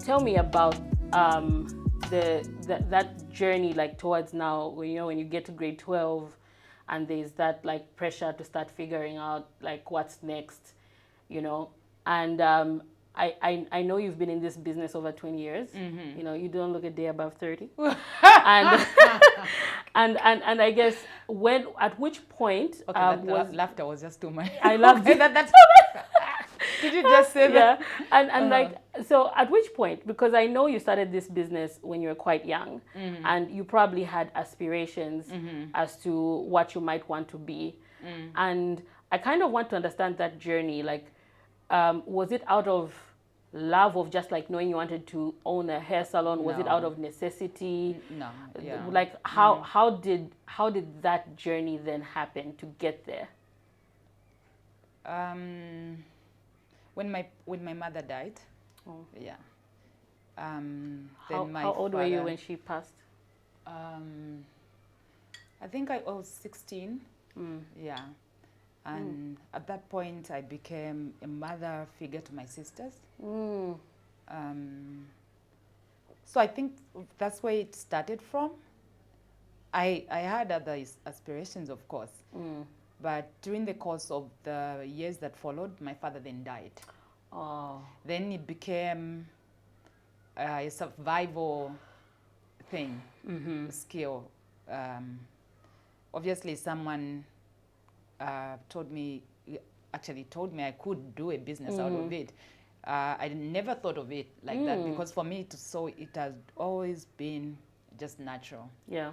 tell me about that journey, like towards now, when when you get to grade 12, and there's that like pressure to start figuring out like what's next, and I know you've been in this business over 20 years. Mm-hmm. You don't look a day above 30. and, and I guess at which point laughter was just too much. I loved it. That's Did you just say that? Yeah, and like, so at which point, because I know you started this business when you were quite young, and you probably had aspirations as to what you might want to be. And I kind of want to understand that journey. Like, was it out of love of just like knowing you wanted to own a hair salon? Was it out of necessity? No. Yeah. Like, how did that journey then happen to get there? When my mother died, yeah. How old were you when she passed? I think I was 16. Yeah. And at that point, I became a mother figure to my sisters. So I think that's where it started from. I had other aspirations, of course. But during the course of the years that followed, my father then died. Oh. Then it became a survival thing, skill. Obviously, someone told me I could do a business out of it. I never thought of it like that, because for me, it has always been just natural. Yeah.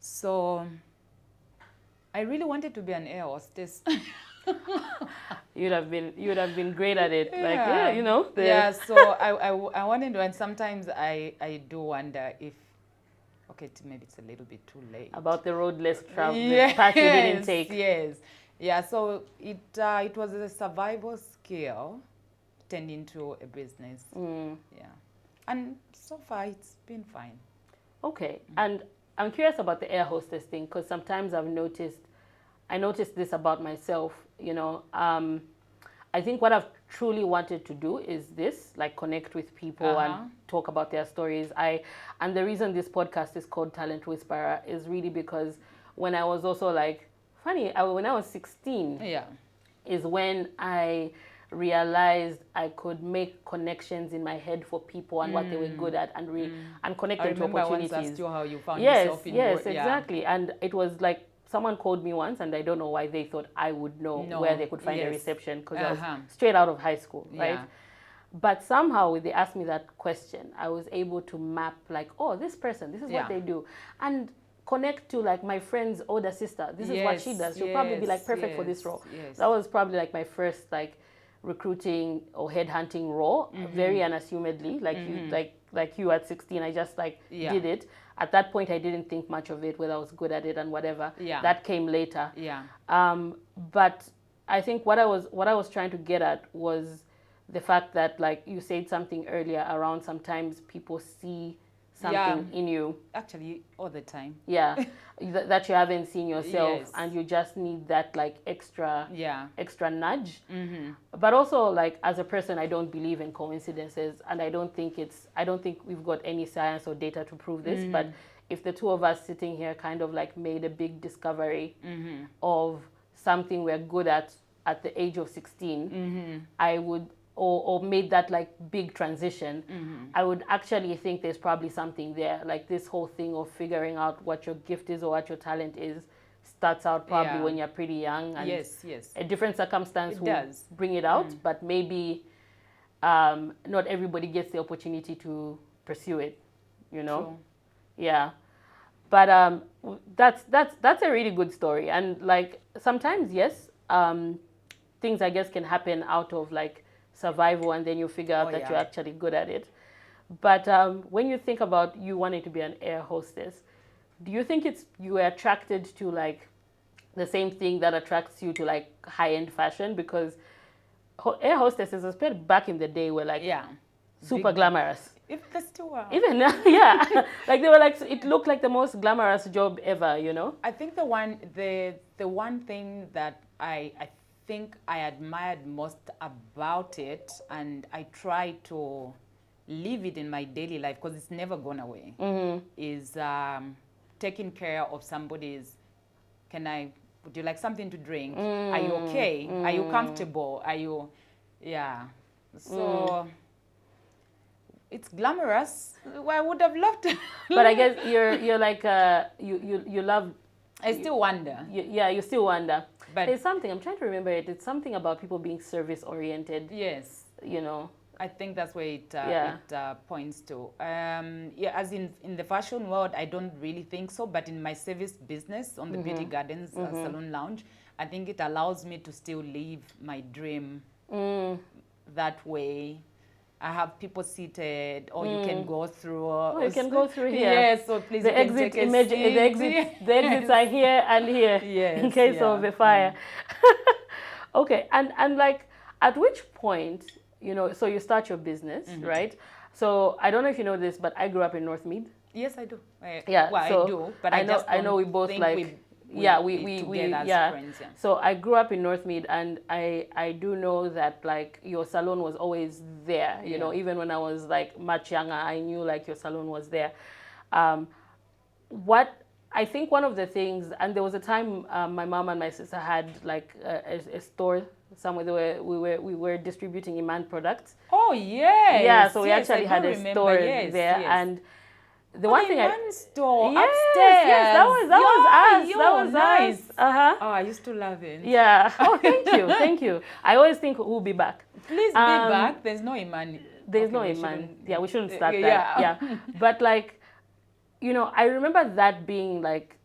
So I really wanted to be an air hostess. You'd have been great at it. So I wanted to, and sometimes I do wonder if, maybe it's a little bit too late. About the road less traveled, the path you didn't take. Yes. Yeah, so it was a survival skill turned into a business. Yeah. And so far it's been fine. Okay. And I'm curious about the air hostess thing, because sometimes I noticed this about myself, I think what I've truly wanted to do is this, like connect with people and talk about their stories. And the reason this podcast is called Talent Whisperer is really because when I was also like, when I was 16, is when I realized I could make connections in my head for people and what they were good at, and connect them to opportunities. I once asked you how you found yourself in Yes, exactly. And it was like, someone called me once, and I don't know why they thought I would know where they could find a reception, because I was straight out of high school, right? Yeah. But somehow when they asked me that question, I was able to map like, oh, this person, this is what they do, and connect to like my friend's older sister. This is what she does. She'll probably be like perfect for this role. That was probably like my first like recruiting or headhunting role, very unassumedly, like you at 16. I just did it. At that point, I didn't think much of it, whether I was good at it and whatever. Yeah. That came later. Yeah. But I think what I was trying to get at was the fact that, like you said something earlier around, sometimes people see something in you. Actually, all the time. Yeah. that you haven't seen yourself, and you just need that like extra nudge. But also, like, as a person, I don't believe in coincidences, and I don't think we've got any science or data to prove this. But if the two of us sitting here kind of like made a big discovery of something we're good at the age of 16, I would, or made that like big transition, I would actually think there's probably something there. Like, this whole thing of figuring out what your gift is or what your talent is starts out probably when you're pretty young, and a different circumstance will bring it out, but maybe not everybody gets the opportunity to pursue it, True. Yeah. But that's a really good story. And like, sometimes things I guess can happen out of like survival, and then you figure out that you're actually good at it. But when you think about you wanting to be an air hostess, do you think you were attracted to like the same thing that attracts you to like high-end fashion? Because air hostesses, especially back in the day, were like super glamorous. If they still are. Even now, yeah. Like, they were like, it looked like the most glamorous job ever, I think the one thing that I think I admired most about it, and I try to live it in my daily life because it's never gone away, is taking care of somebody's, would you like something to drink? Are you okay? Are you comfortable? Are you, so it's glamorous. Well, I would have loved to. But I guess you're like, you love. I still wonder. You still wonder. But there's something, I'm trying to remember it. It's something about people being service oriented. Yes. You know. I think that's where it points to. As in the fashion world, I don't really think so. But in my service business on the Beauty Gardens Salon Lounge, I think it allows me to still live my dream that way. I have people seated, or you can go through. Oh, you can go through here. Yes, so please. The exits are here and here. Yes, in case of a fire. Okay, and like, at which point, you know, so you start your business, right? So I don't know if you know this, but I grew up in North Mead. Yes, I do. Well, so I do, but I know we both like. We friends, So I grew up in North Mead, and I do know that like your salon was always there. You know, even when I was like much younger, I knew like your salon was there. What I think one of the things, and there was a time my mom and my sister had like a store somewhere. We were distributing Iman products. Oh yes. Yeah, so we actually had a store there, and the one thing store upstairs. Yes, that was us. That was nice. us. Uh-huh. Oh, I used to love it. Yeah. Oh, thank you. I always think we'll be back. Please be back. There's no Iman. There's no Iman. Yeah, we shouldn't start that. Yeah. But like, you know, I remember that being like,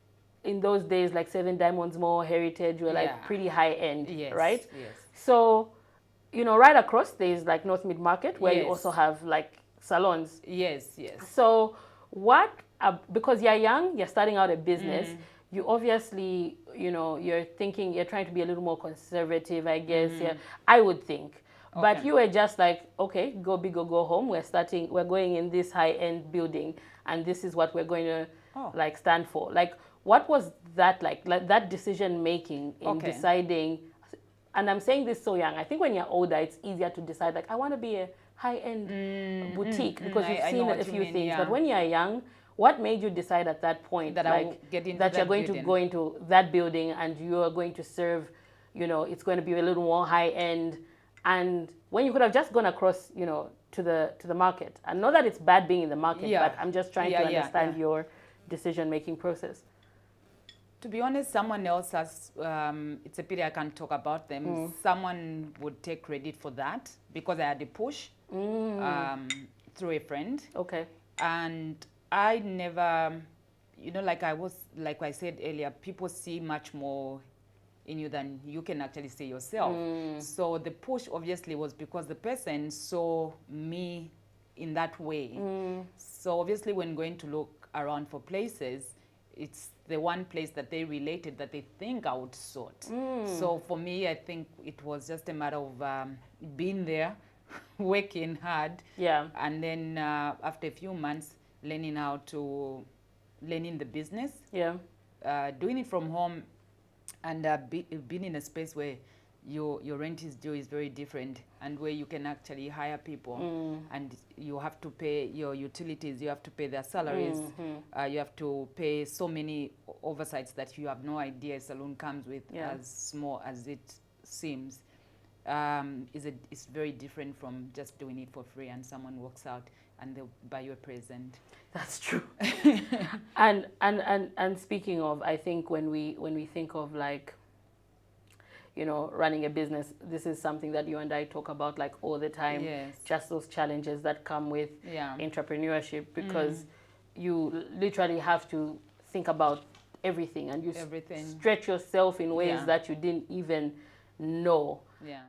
in those days, like Seven Diamonds Mall, Heritage were like pretty high end, right? Yes. So, you know, right across there's like North Mid Market, where you also have like salons. Yes. So because you're young, you're starting out a business, you obviously, you know, you're trying to be a little more conservative, I guess. Yeah, I would think. Okay. But you were just like, okay, go big or go home. We're going in this high-end building, and this is what we're going to like stand for. Like, what was that like that decision making in deciding? And I'm saying this so young. I think when you're older, it's easier to decide, like, I want to be a high-end boutique, because you've seen a few things. Yeah. But when you're young, what made you decide at that point that you're going to go into that building and you are going to serve, you know, it's going to be a little more high-end, and when you could have just gone across, you know, to the market? And not that it's bad being in the market, but I'm just trying to understand your decision-making process. To be honest, someone else has, it's a pity I can't talk about them. Someone would take credit for that, because I had a push through a friend. Okay. And I never, you know, like I said earlier, people see much more in you than you can actually see yourself. So the push obviously was because the person saw me in that way. So obviously when going to look around for places, it's the one place that they related that they think I would sort. So for me, I think it was just a matter of being there, working hard, and then after a few months, learning the business, doing it from home, and being in a space where your rent is due is very different, and where you can actually hire people, and you have to pay your utilities, you have to pay their salaries, you have to pay so many oversights that you have no idea a salon comes with, as small as it seems. It's very different from just doing it for free and someone walks out and they'll buy you a present. That's true. and speaking of, I think when we think of like, you know, running a business, this is something that you and I talk about like all the time. Yes. Just those challenges that come with entrepreneurship, because you literally have to think about everything, and you stretch yourself in ways that you didn't even know. Yeah.